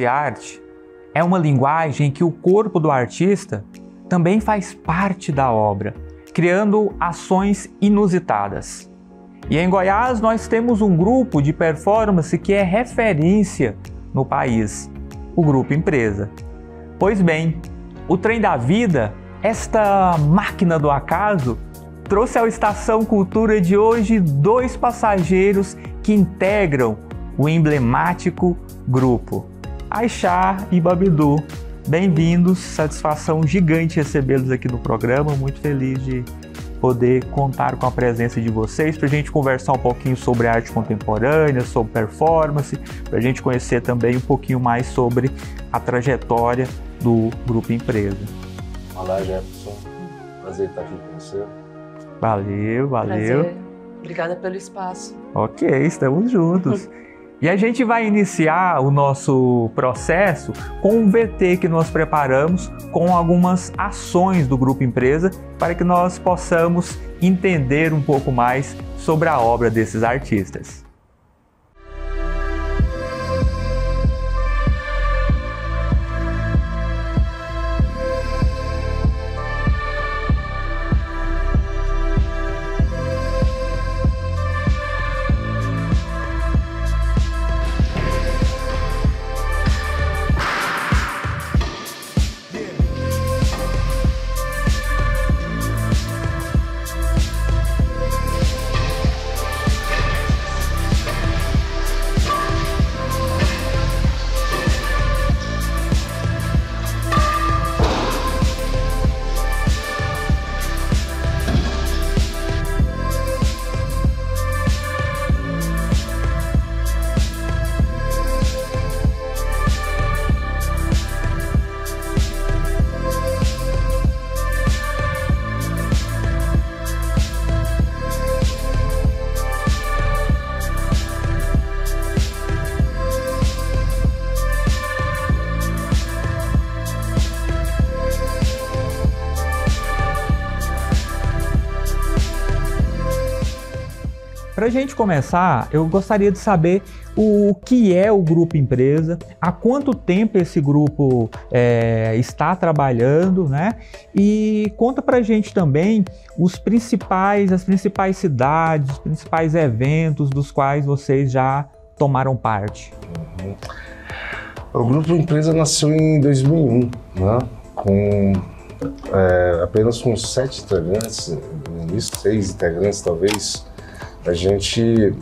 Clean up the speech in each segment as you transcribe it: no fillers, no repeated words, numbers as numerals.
e arte é uma linguagem em que o corpo do artista também faz parte da obra, criando ações inusitadas. E em Goiás nós temos um grupo de performance que é referência no país, o Grupo Empresa. Pois bem, o Trem da Vida, esta máquina do acaso, trouxe ao Estação Cultura de hoje 2 passageiros que integram o emblemático grupo, Aixá e Babidu. Bem-vindos, satisfação gigante recebê-los aqui no programa, muito feliz de poder contar com a presença de vocês para a gente conversar um pouquinho sobre arte contemporânea, sobre performance, para a gente conhecer também um pouquinho mais sobre a trajetória do Grupo Empresa. Olá, Jefferson. Prazer estar aqui com você. Valeu. Prazer. Obrigada pelo espaço. Ok, estamos juntos. E a gente vai iniciar o nosso processo com um VT que nós preparamos com algumas ações do Grupo Empresa para que nós possamos entender um pouco mais sobre a obra desses artistas. Para a gente começar, eu gostaria de saber o que é o Grupo Empresa, há quanto tempo esse grupo está trabalhando, né? E conta para a gente também as principais cidades, os principais eventos dos quais vocês já tomaram parte. O Grupo Empresa nasceu em 2001, né? Apenas com 7 integrantes, 6 integrantes talvez. A gente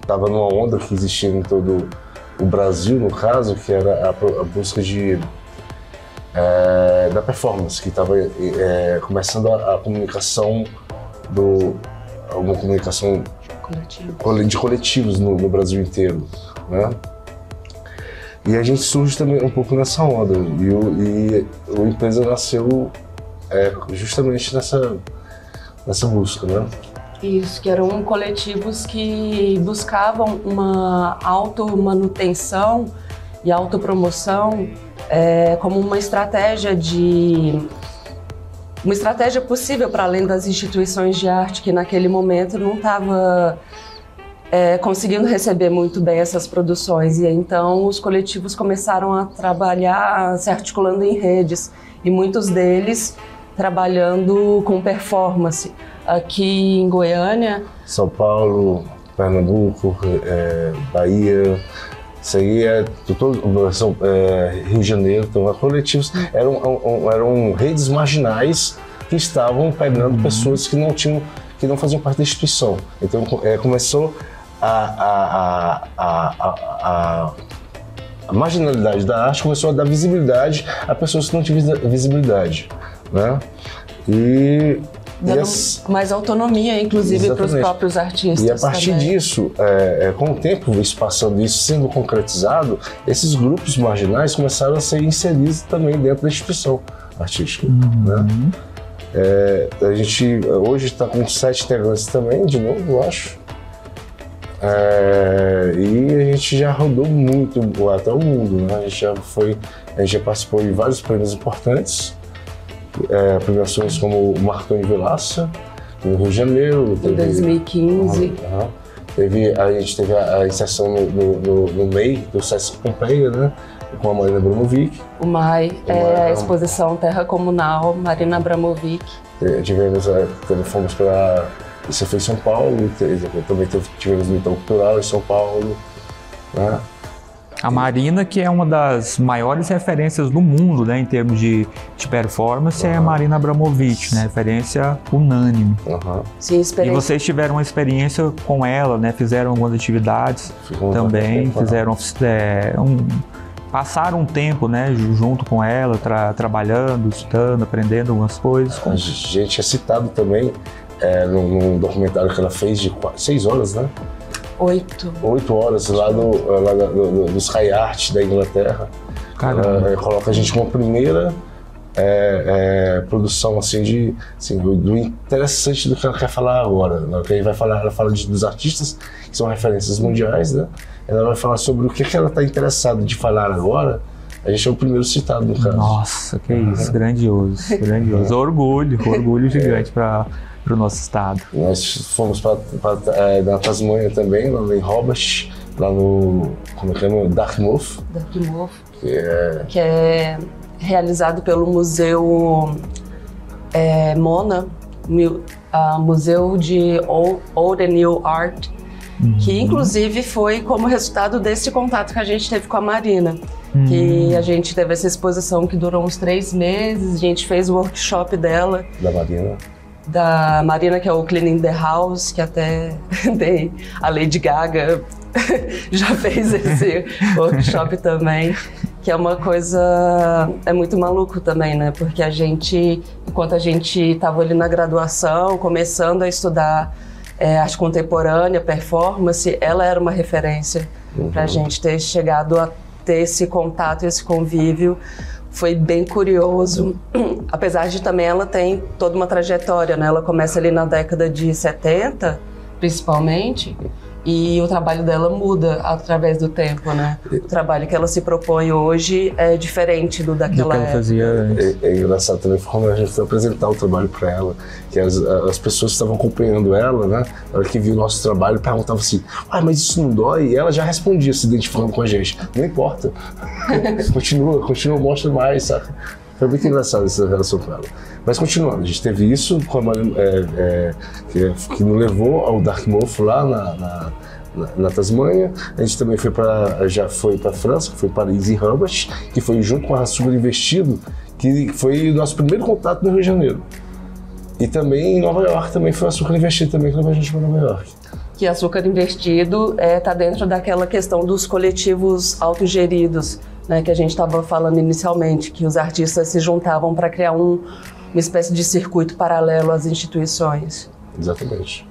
estava numa onda que existia em todo o Brasil, no caso, que era a busca da performance, que estava começando a comunicação uma comunicação de coletivos no Brasil inteiro, né? E a gente surge também um pouco nessa onda, e a empresa nasceu justamente nessa busca, né? Isso, que eram coletivos que buscavam uma automanutenção e autopromoção como uma estratégia possível para além das instituições de arte que naquele momento não estava conseguindo receber muito bem essas produções. E então os coletivos começaram a trabalhar se articulando em redes, e muitos deles trabalhando com performance. Aqui em Goiânia, São Paulo, Pernambuco, Bahia, isso aí Rio de Janeiro, então coletivos eram redes marginais que estavam pegando pessoas que não faziam parte da instituição. Então começou a marginalidade da arte, começou a dar visibilidade a pessoas que não tinham visibilidade, né? Dando mais autonomia, inclusive, para os próprios artistas. E a partir disso, com o tempo, passando isso sendo concretizado, esses grupos marginais começaram a ser inseridos também dentro da instituição artística. Né? A gente hoje está com 7 integrantes também, de novo, eu acho. E a gente já rodou muito até o mundo, né? A gente já participou de vários prêmios importantes. Premiações como o Marconi Vilaça, no Rio de Janeiro. Em 2015. A gente teve a inserção no MEI, do Sesc Pompeia, né? Com a Marina Abramovic. O MAI é a exposição Terra Comunal Marina Abramovic. Fomos para... Isso foi em São Paulo, também tivemos no Itaú Cultural em São Paulo, né? A Marina, que é uma das maiores referências do mundo, né, em termos de performance, é a Marina Abramovic, né, referência unânime. Sim, e vocês tiveram uma experiência com ela, né, fizeram algumas atividades também, fizeram passaram um tempo, né, junto com ela, trabalhando, estudando, aprendendo algumas coisas. A gente é citado também num documentário que ela fez de 6 horas, né? 8 horas lá do Sky Art da Inglaterra. Ela coloca a gente como a primeira produção assim, do interessante do que ela quer falar agora. Né? Que ela fala dos artistas que são referências mundiais, né? Ela vai falar sobre o que ela está interessada de falar agora. A gente é o primeiro citado no caso. Nossa, que isso, grandioso. Orgulho gigante para o nosso estado. Nós fomos na Tasmânia também, lá em Hobart, lá no Dartmouth. Que é realizado pelo Museu Mona, Museu de Old and New Art, que inclusive foi como resultado desse contato que a gente teve com a Marina. Que a gente teve essa exposição que durou uns 3 meses, a gente fez o workshop dela. Da Marina, que é o Cleaning the House, que até a Lady Gaga já fez esse workshop também, que é uma coisa, muito maluco também, né? Porque enquanto a gente estava ali na graduação, começando a estudar arte contemporânea, performance, ela era uma referência para a gente ter chegado a ter esse contato, esse convívio. Foi bem curioso, apesar de também ela tem toda uma trajetória, né? Ela começa ali na década de 70, principalmente, e o trabalho dela muda através do tempo, né? O trabalho que ela se propõe hoje é diferente do daquela época. Fazia antes. É engraçado também quando a gente foi apresentar o trabalho para ela, que as pessoas que estavam acompanhando ela, né? Na hora que viu o nosso trabalho, perguntavam assim: mas isso não dói? E ela já respondia, se identificando com a gente: não importa, continua, mostra mais, sabe? Foi muito engraçado essa relação com ela. Mas continuando, a gente teve isso com a Marina, que nos levou ao Dartmouth lá na Tasmânia. A gente também já foi para a França, que foi Paris e Rabat, que foi junto com a Açúcar Investido, que foi o nosso primeiro contato no Rio de Janeiro. E também em Nova York também foi o Açúcar Investido também, que levou a gente para Nova York. Que Açúcar Investido está dentro daquela questão dos coletivos autogeridos, né, que a gente estava falando inicialmente, que os artistas se juntavam para criar uma espécie de circuito paralelo às instituições. Exatamente.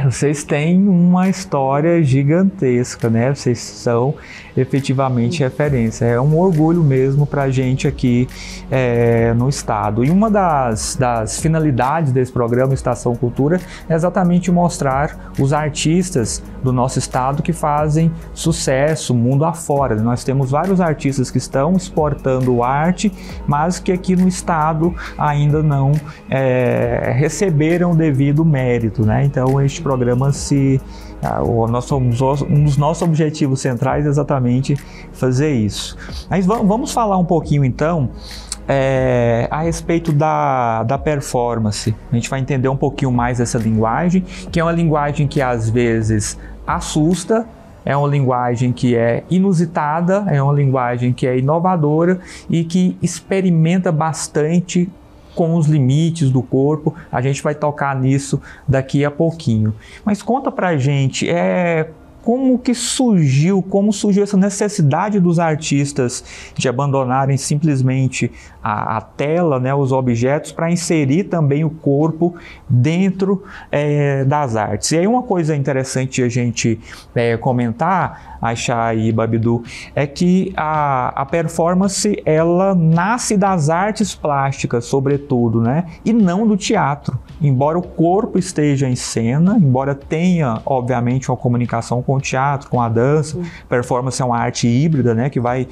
Vocês têm uma história gigantesca, né? Vocês são efetivamente referência. É um orgulho mesmo para a gente aqui no estado. E uma das finalidades desse programa Estação Cultura é exatamente mostrar os artistas do nosso estado que fazem sucesso mundo afora. Nós temos vários artistas que estão exportando arte, mas que aqui no estado ainda não receberam o devido mérito, né? Então este programa um dos nossos objetivos centrais é exatamente fazer isso. Mas vamos falar um pouquinho então a respeito da performance. A gente vai entender um pouquinho mais essa linguagem, que é uma linguagem que às vezes assusta, é uma linguagem que é inusitada, é uma linguagem que é inovadora e que experimenta bastante com os limites do corpo. A gente vai tocar nisso daqui a pouquinho. Mas conta pra gente, como surgiu essa necessidade dos artistas de abandonarem simplesmente a tela, né, os objetos, para inserir também o corpo dentro das artes. E aí uma coisa interessante a gente comentar, Ayxa e Babidu, é que a performance, ela nasce das artes plásticas, sobretudo, né, e não do teatro. embora o corpo esteja em cena, embora tenha, obviamente, uma comunicação com o teatro, com a dança, performance é uma arte híbrida, né, que vai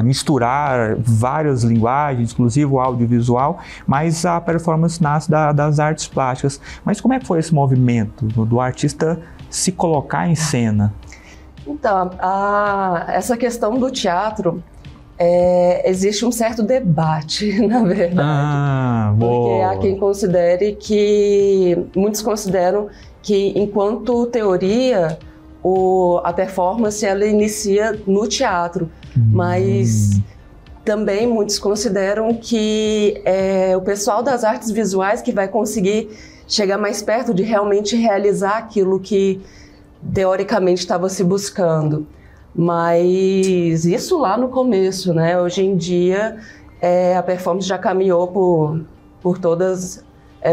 misturar várias linguagens, inclusive o audiovisual, mas a performance nasce das artes plásticas. Mas como é que foi esse movimento do artista se colocar em cena? Então, essa questão do teatro, existe um certo debate, na verdade. Porque há quem considere muitos consideram que, enquanto teoria, a performance ela inicia no teatro, mas também muitos consideram que é o pessoal das artes visuais que vai conseguir chegar mais perto de realmente realizar aquilo que teoricamente estava se buscando. Mas isso lá no começo, né? Hoje em dia a performance já caminhou por todas,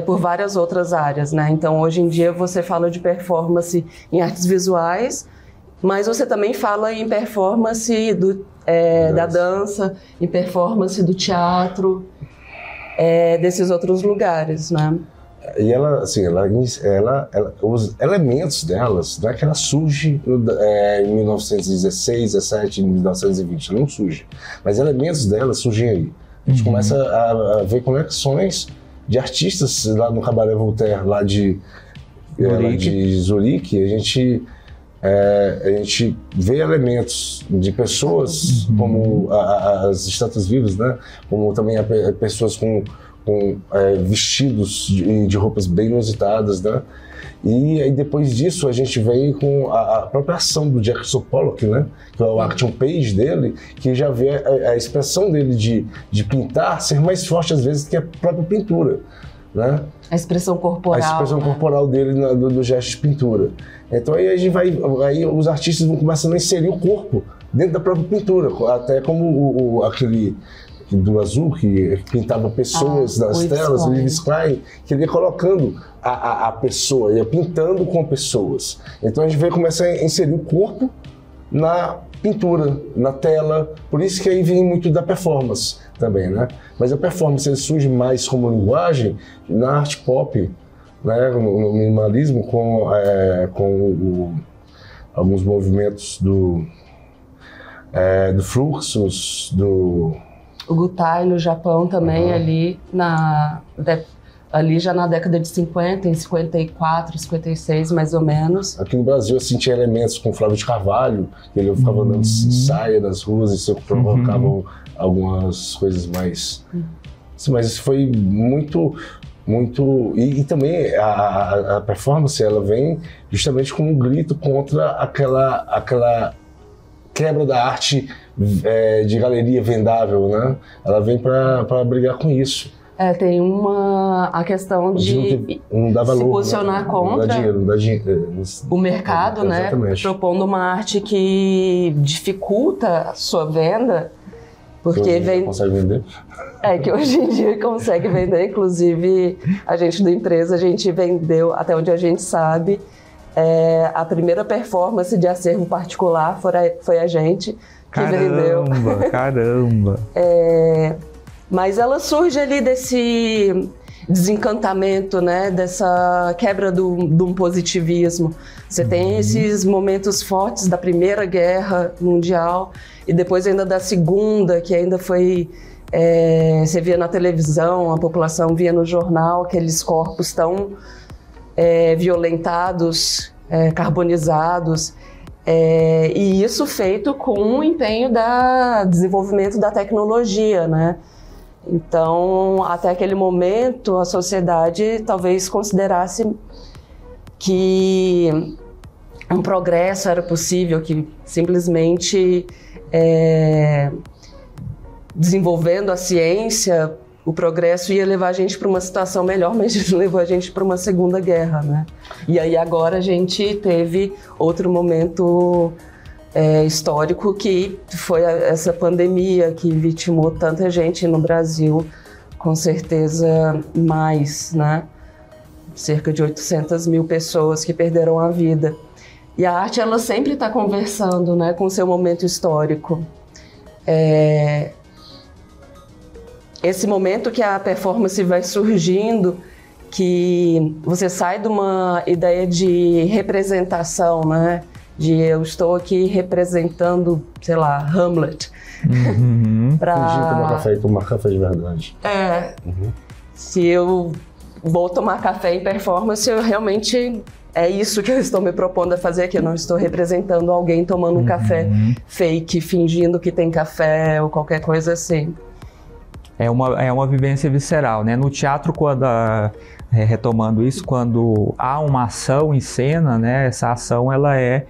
por várias outras áreas, né? Então hoje em dia você fala de performance em artes visuais, mas você também fala em performance da dança, em performance do teatro, desses outros lugares, né? E ela, assim, os elementos delas, não é que ela surge em 1916, 17, 1920, ela não surge. Mas elementos delas surgem aí. A gente começa a ver conexões de artistas lá no Cabaret Voltaire, lá de Zurique. A gente vê elementos de pessoas como as estátuas vivas, né? Como também pessoas com vestidos de roupas bem inusitadas, né? E aí depois disso a gente vem com a própria ação do Jackson Pollock, né? Que é o action page dele, que já vê a expressão dele de pintar ser mais forte às vezes que a própria pintura, né? A expressão corporal. A expressão corporal dele do gesto de pintura. Então aí aí os artistas vão começando a inserir o corpo dentro da própria pintura, até como aquele do azul, que pintava pessoas nas telas, o Yves Klein, que ele ia colocando a pessoa, ia pintando com pessoas. Então a gente começa a inserir o corpo na pintura, na tela, por isso que aí vem muito da performance também, né? Mas a performance ele surge mais como linguagem na arte pop, né? No minimalismo, com alguns movimentos do Fluxus, o Gutai no Japão também, ali já na década de 50, em 54, 56 mais ou menos. Aqui no Brasil eu senti elementos com Flávio de Carvalho, que ele ficava andando de saia nas ruas e isso provocavam algumas coisas mais... Mas isso foi muito... E também a performance ela vem justamente com um grito contra aquela quebra da arte de galeria vendável, né? Ela vem para brigar com isso. Tem a questão de não dá valor, se posicionar contra não dá dinheiro, o mercado, né? Propondo uma arte que dificulta a sua venda, porque consegue vender? Que hoje em dia consegue vender. Inclusive, a gente da empresa, a gente vendeu, até onde a gente sabe, a primeira performance de acervo particular foi a gente que vendeu. Caramba! Mas ela surge ali desse desencantamento, né? Dessa quebra de um positivismo. Você tem esses momentos fortes da Primeira Guerra Mundial e depois ainda da Segunda, que ainda foi... você via na televisão, a população via no jornal aqueles corpos tão violentados, carbonizados, e isso feito com o empenho do desenvolvimento da tecnologia, né? Então, até aquele momento, a sociedade talvez considerasse que um progresso era possível, que simplesmente desenvolvendo a ciência, o progresso ia levar a gente para uma situação melhor, mas levou a gente para uma Segunda Guerra, né? E aí agora a gente teve outro momento histórico que foi essa pandemia que vitimou tanta gente no Brasil, com certeza mais, né? Cerca de 800 mil pessoas que perderam a vida. E a arte, ela sempre está conversando, né, com o seu momento histórico. Esse momento que a performance vai surgindo, que você sai de uma ideia de representação, né? De eu estou aqui representando, sei lá, Hamlet. Fingir tomar café e tomar café de verdade. Se eu vou tomar café em performance, eu realmente... É isso que eu estou me propondo a fazer aqui. Eu não estou representando alguém tomando um café fake, fingindo que tem café ou qualquer coisa assim. É uma vivência visceral, né? No teatro, retomando isso, quando há uma ação em cena, né? Essa ação ela é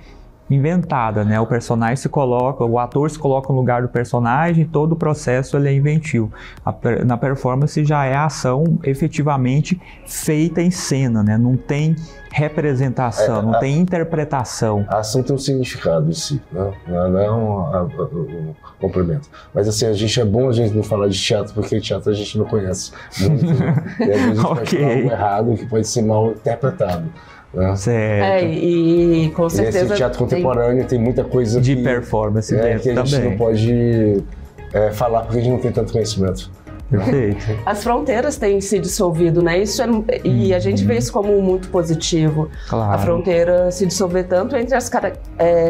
inventada, né? O personagem se coloca, o ator se coloca no lugar do personagem, todo o processo ele é inventivo. Na performance já é a ação efetivamente feita em cena, né? Não tem representação, não tem interpretação. A ação tem um significado em si, né? Não é um complemento. Mas assim, é bom a gente não falar de teatro, porque teatro a gente não conhece muito, né? E às vezes a gente pode falar algo errado que pode ser mal interpretado. Né? Certo. E com certeza... E esse teatro contemporâneo tem muita coisa de performance dentro que a gente também. não pode falar porque a gente não tem tanto conhecimento. Perfeito. As fronteiras têm se dissolvido, né? E a gente vê isso como muito positivo. Claro. A fronteira se dissolver tanto entre as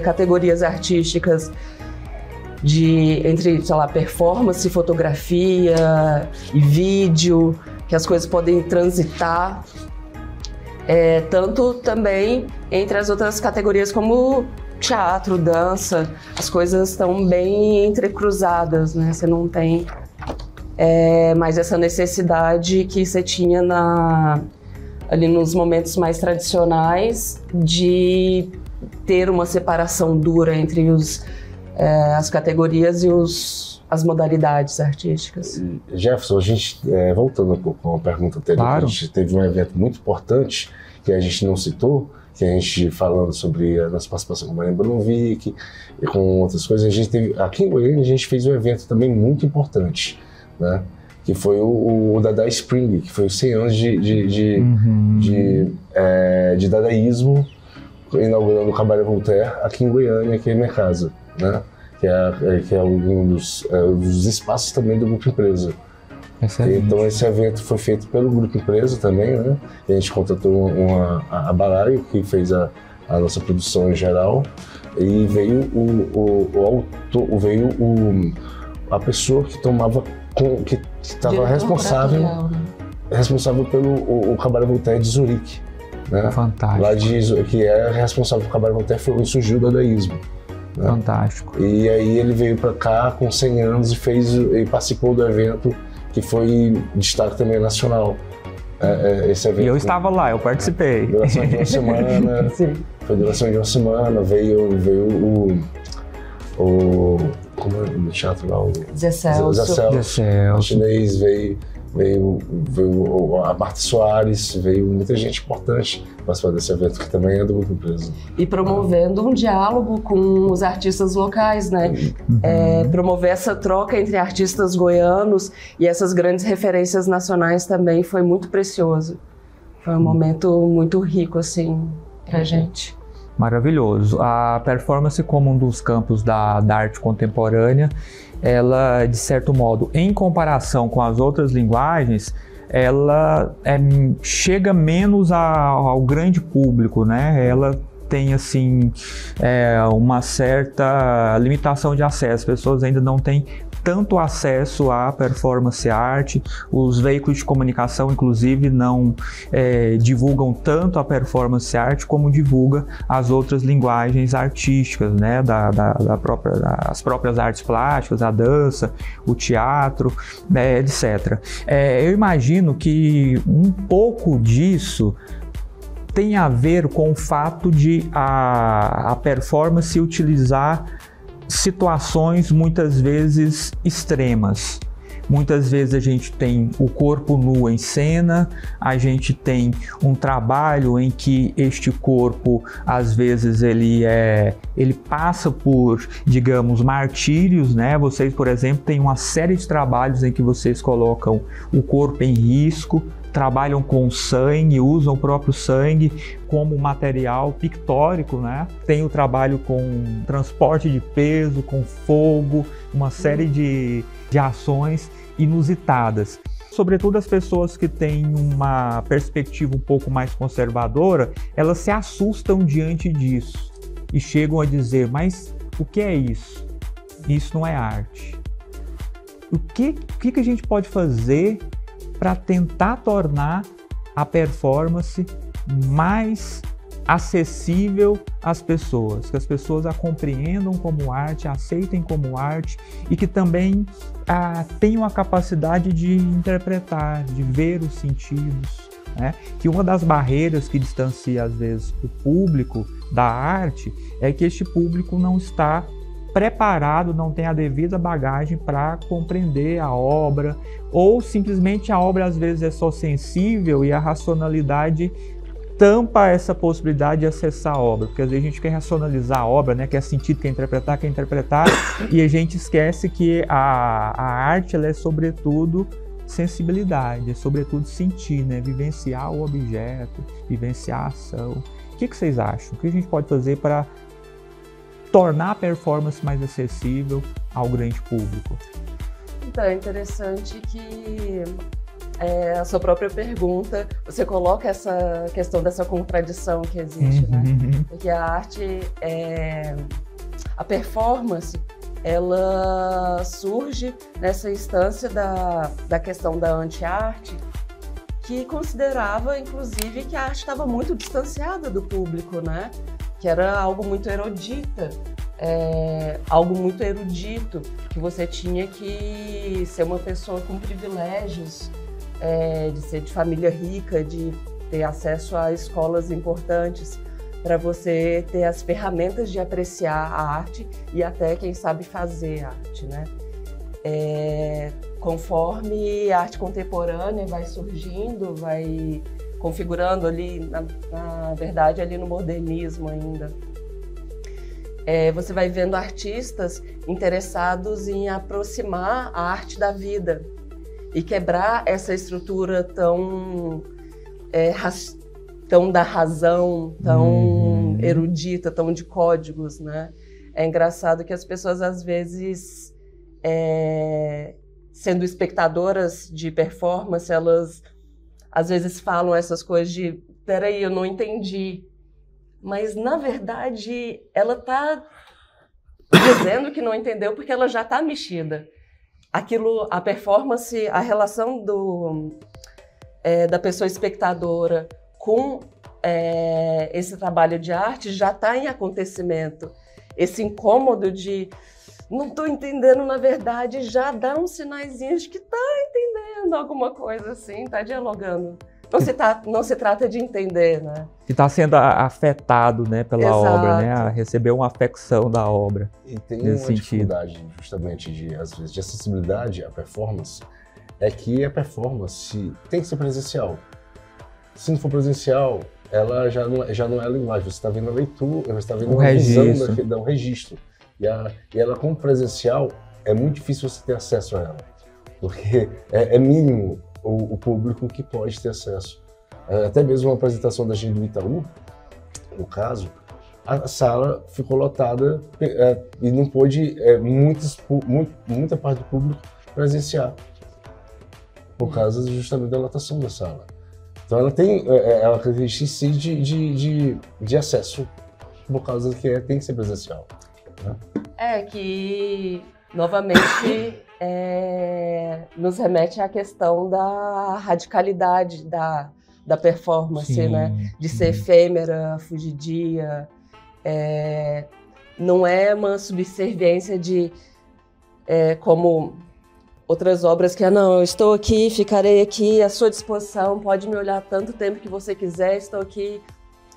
categorias artísticas, entre, sei lá, performance, fotografia e vídeo, que as coisas podem transitar. Tanto também entre as outras categorias como teatro, dança, as coisas estão bem entrecruzadas, né? Você não tem mais essa necessidade que você tinha ali nos momentos mais tradicionais de ter uma separação dura entre as categorias e as modalidades artísticas. Jefferson, a gente, voltando um pouco a uma pergunta anterior, claro. A gente teve um evento muito importante que a gente não citou, que a gente falando sobre a nossa participação com a Maria Brunovic e com outras coisas, a gente teve, aqui em Goiânia a gente fez um evento também muito importante, né? Que foi o Dada Spring, que foi os 100 anos de dadaísmo, inaugurando o Cabaré Voltaire aqui em Goiânia, aqui é minha casa, né? Que é um dos espaços também do Grupo Empresa. Excelente. Então esse evento foi feito pelo Grupo Empresa também, né? E a gente contratou a Balaio, que fez a nossa produção em geral, e veio a pessoa que estava responsável pelo Cabaré Voltaire de Zurique, né? Fantástico. Que é responsável pelo Cabaré Voltaire, foi onde surgiu o dadaísmo. Né? Fantástico. E aí ele veio para cá com 100 anos e participou do evento, que foi destaque também nacional. Esse evento. E eu estava lá, eu participei. Duração de uma semana. Sim. Foi duração de uma semana, veio como é o teatro lá? Zé Celso. O chinês, veio a Marta Soares, veio muita gente importante participar desse evento, que também é do Grupo Empresa. E promovendo um diálogo com os artistas locais, né? Promover essa troca entre artistas goianos e essas grandes referências nacionais também foi muito precioso. Foi um momento muito rico, assim, pra gente. Maravilhoso. A performance como um dos campos da arte contemporânea, ela, de certo modo, em comparação com as outras linguagens, ela chega menos ao grande público, né? Ela tem, assim, uma certa limitação de acesso. As pessoas ainda não têm tanto acesso à performance art, os veículos de comunicação, inclusive, não divulgam tanto a performance art como divulga as outras linguagens artísticas, né, as próprias artes plásticas, a dança, o teatro, etc. Eu imagino que um pouco disso tem a ver com o fato de a performance utilizar situações muitas vezes extremas. Muitas vezes a gente tem o corpo nu em cena, a gente tem um trabalho em que este corpo, às vezes, ele passa por, digamos, martírios, né? Vocês, por exemplo, têm uma série de trabalhos em que vocês colocam o corpo em risco, trabalham com sangue, usam o próprio sangue como material pictórico, né? Tem o trabalho com transporte de peso, com fogo, uma série de ações inusitadas. Sobretudo as pessoas que têm uma perspectiva um pouco mais conservadora, elas se assustam diante disso e chegam a dizer, mas o que é isso? Isso não é arte. O que a gente pode fazer para tentar tornar a performance mais acessível às pessoas, que as pessoas a compreendam como arte, a aceitem como arte e que também tenham a capacidade de interpretar, de ver os sentidos, né? Que uma das barreiras que distancia às vezes o público da arte é que este público não está preparado, não tem a devida bagagem para compreender a obra, ou simplesmente a obra às vezes é só sensível e a racionalidade tampa essa possibilidade de acessar a obra, porque às vezes a gente quer racionalizar a obra, né? Quer sentir, quer interpretar, e a gente esquece que a arte ela é sobretudo sensibilidade, é sobretudo sentir, né? Vivenciar o objeto, vivenciar a ação. O que vocês acham? O que a gente pode fazer para tornar a performance mais acessível ao grande público? Então, é interessante que a sua própria pergunta, você coloca essa questão dessa contradição que existe, né? Porque a arte, a performance, ela surge nessa instância da questão da anti-arte, que considerava, inclusive, que a arte estava muito distanciada do público, né? Que era algo muito erudita, algo muito erudito, que você tinha que ser uma pessoa com privilégios, de ser de família rica, de ter acesso a escolas importantes, para você ter as ferramentas de apreciar a arte e até, quem sabe, fazer arte, né? Conforme a arte contemporânea vai surgindo, vai configurando ali, na verdade, ali no modernismo ainda, você vai vendo artistas interessados em aproximar a arte da vida e quebrar essa estrutura tão da razão, tão erudita, tão de códigos, né? É engraçado que as pessoas, às vezes, sendo espectadoras de performance, elas, às vezes, falam essas coisas de peraí, eu não entendi. Mas, na verdade, ela está dizendo que não entendeu porque ela já está mexida. Aquilo, a performance, a relação da pessoa espectadora com esse trabalho de arte já está em acontecimento. Esse incômodo de não estou entendendo, na verdade, já dá uns sinaizinhos de que está entendendo alguma coisa assim, está dialogando. Não se trata de entender, né? Que está sendo afetado, né, pela Exato. obra, né? A receber uma afecção da obra. E tem nesse uma sentido. dificuldade, justamente, às vezes, de acessibilidade à performance, é que a performance tem que ser presencial. Se não for presencial, ela já não é a linguagem, você está vendo a leitura, você está vendo a visão do registro. E ela, como presencial, é muito difícil você ter acesso a ela, porque é mínimo o público que pode ter acesso. Até mesmo uma apresentação da gente do Itaú, no caso, a sala ficou lotada e não pôde muita parte do público presenciar, por causa justamente da lotação da sala. Então ela tem ela característica em si de acesso, por causa que tem que ser presencial, né? Que novamente nos remete à questão da radicalidade da performance, sim, né? De ser efêmera, fugidia. Não é uma subserviência de como outras obras que não, eu estou aqui, ficarei aqui à sua disposição, pode me olhar tanto tempo que você quiser, estou aqui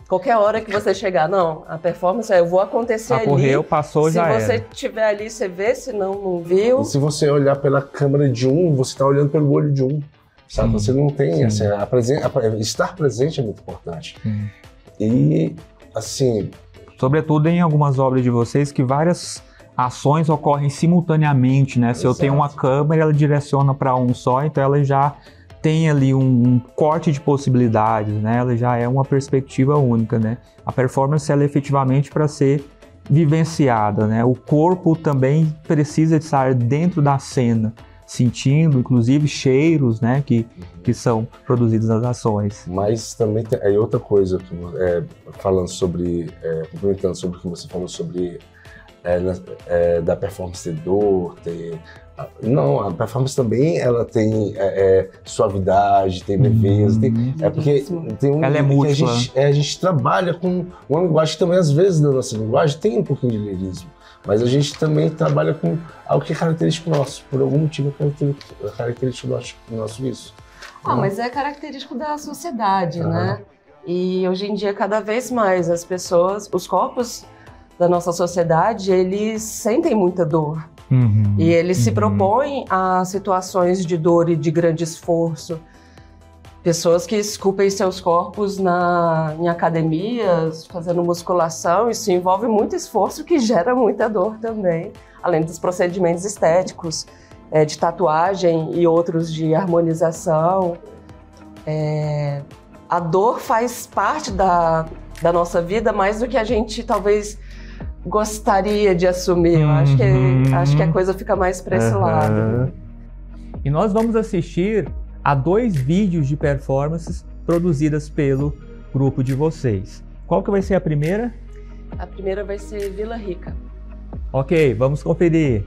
qualquer hora que você chegar. Não, a performance eu vou acontecer ali. Correu, passou, já era. Se você estiver ali, você vê, se não viu. E se você olhar pela câmera de você está olhando pelo olho de sabe? Você não tem estar presente é muito importante. Sim. E, assim... Sobretudo em algumas obras de vocês que várias ações ocorrem simultaneamente, né? Se Exato. Eu tenho uma câmera, ela direciona para um só, então ela já tem ali um corte de possibilidades, né? Ela já é uma perspectiva única, né? A performance, ela é efetivamente para ser vivenciada, né? O corpo também precisa de estar dentro da cena, sentindo, inclusive cheiros, né, que são produzidos nas ações. Mas também tem aí outra coisa, falando sobre, complementando sobre o que você falou sobre da performance ter dor, não, a performance também ela tem suavidade, tem leveza, porque tem ela é múltipla. A gente trabalha com uma linguagem também, às vezes na nossa linguagem tem um pouquinho de lirismo, mas a gente também trabalha com algo que é característico nosso, por algum motivo é característico nosso isso. Mas é característico da sociedade, né? E hoje em dia, cada vez mais, as pessoas, os corpos da nossa sociedade, eles sentem muita dor. E eles se propõem a situações de dor e de grande esforço. Pessoas que esculpem seus corpos em academias, fazendo musculação, isso envolve muito esforço que gera muita dor também, além dos procedimentos estéticos, de tatuagem e outros de harmonização. A dor faz parte da nossa vida mais do que a gente talvez gostaria de assumir. Eu acho que a coisa fica mais para esse lado. E nós vamos assistir a 2 vídeos de performances produzidas pelo grupo de vocês. Qual que vai ser a primeira? A primeira vai ser Vila Rica. Ok, vamos conferir.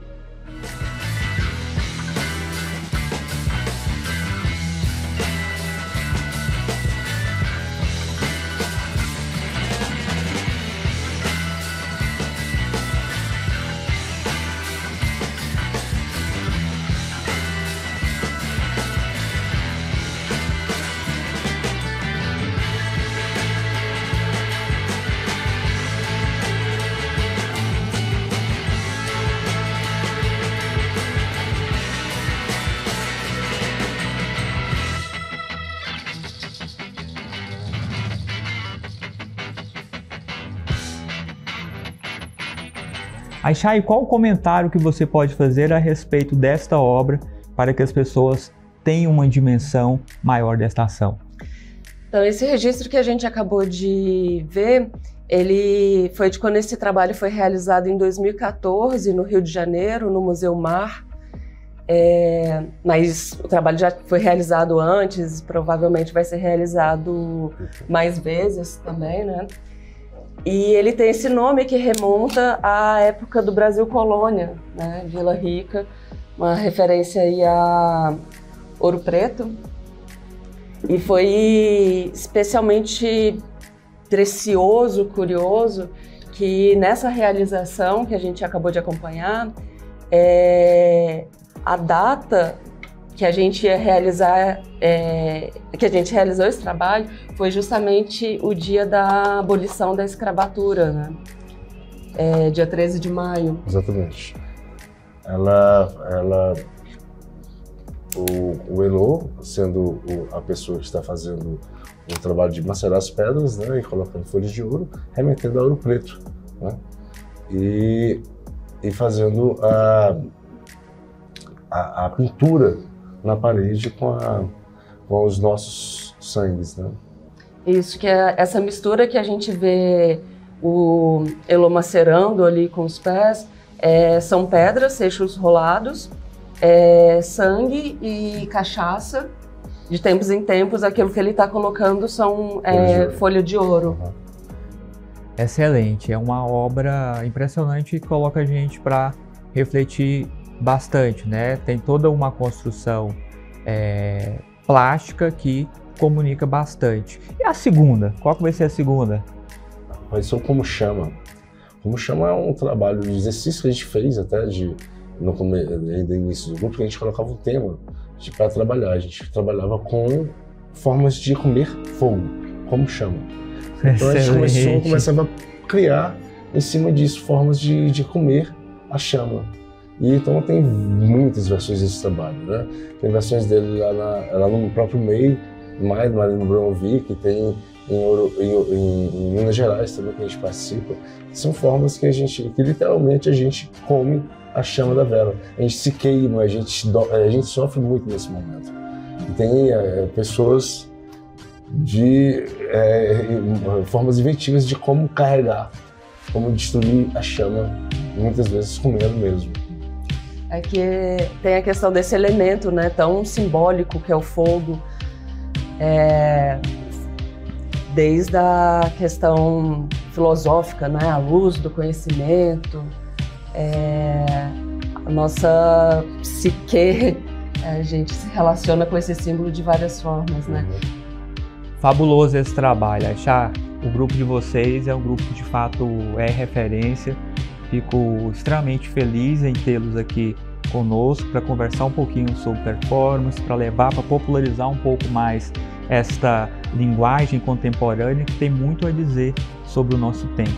Chay, qual o comentário que você pode fazer a respeito desta obra para que as pessoas tenham uma dimensão maior desta ação? Então, esse registro que a gente acabou de ver, ele foi de quando esse trabalho foi realizado em 2014, no Rio de Janeiro, no Museu Mar. Mas o trabalho já foi realizado antes, provavelmente vai ser realizado mais vezes também, né? E ele tem esse nome que remonta à época do Brasil Colônia, né? Vila Rica, uma referência aí a Ouro Preto. E foi especialmente precioso, curioso, que nessa realização que a gente acabou de acompanhar, a data que a gente ia realizar, que a gente realizou esse trabalho, foi justamente o dia da abolição da escravatura, né? Dia 13 de maio. Exatamente. O Elo, sendo a pessoa que está fazendo o trabalho de macerar as pedras, né, e colocando folhas de ouro, remetendo a Ouro Preto, né, e fazendo a pintura na parede com os nossos sangues, né? Isso, que é essa mistura que a gente vê o Elo macerando ali com os pés, são pedras, seixos rolados, sangue e cachaça. De tempos em tempos, aquilo que ele está colocando são folha de ouro. Uhum. Excelente, é uma obra impressionante que coloca a gente para refletir bastante, né? Tem toda uma construção plástica que comunica bastante. E a segunda? Qual que vai ser a segunda? Vai ser o Como Chama. Como Chama é um trabalho de exercício que a gente fez até no início do grupo, que a gente colocava um tema para trabalhar. A gente trabalhava com formas de comer fogo, como chama. Então a gente começava a criar em cima disso formas de comer a chama. E então tem muitas versões desse trabalho, né? Tem versões dele lá no próprio MEI, mais no Brownvik, tem em Minas Gerais também que a gente participa. São formas que literalmente a gente come a chama da vela. A gente se queima, a gente sofre muito nesse momento. E tem pessoas de formas inventivas de como carregar, como destruir a chama, muitas vezes comendo mesmo. é que tem a questão desse elemento, né, tão simbólico que é o fogo, desde a questão filosófica, né, a luz do conhecimento, a nossa psique, a gente se relaciona com esse símbolo de várias formas, né? Fabuloso esse trabalho, Ayxa. O grupo de vocês é um grupo que de fato é referência. Fico extremamente feliz em tê-los aqui conosco para conversar um pouquinho sobre performance, para levar, para popularizar um pouco mais esta linguagem contemporânea que tem muito a dizer sobre o nosso tempo.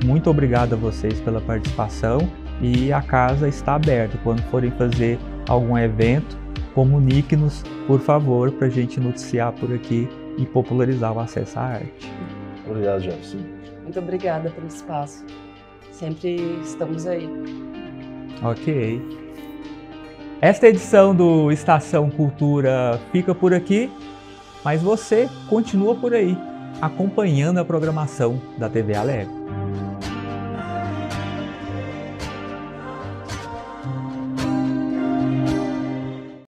Muito obrigado a vocês pela participação e a casa está aberta. Quando forem fazer algum evento, comunique-nos, por favor, para a gente noticiar por aqui e popularizar o acesso à arte. Obrigado, Jefferson. Muito obrigada pelo espaço. Sempre estamos aí. Ok. Esta edição do Estação Cultura fica por aqui, mas você continua por aí, acompanhando a programação da TV Alegre.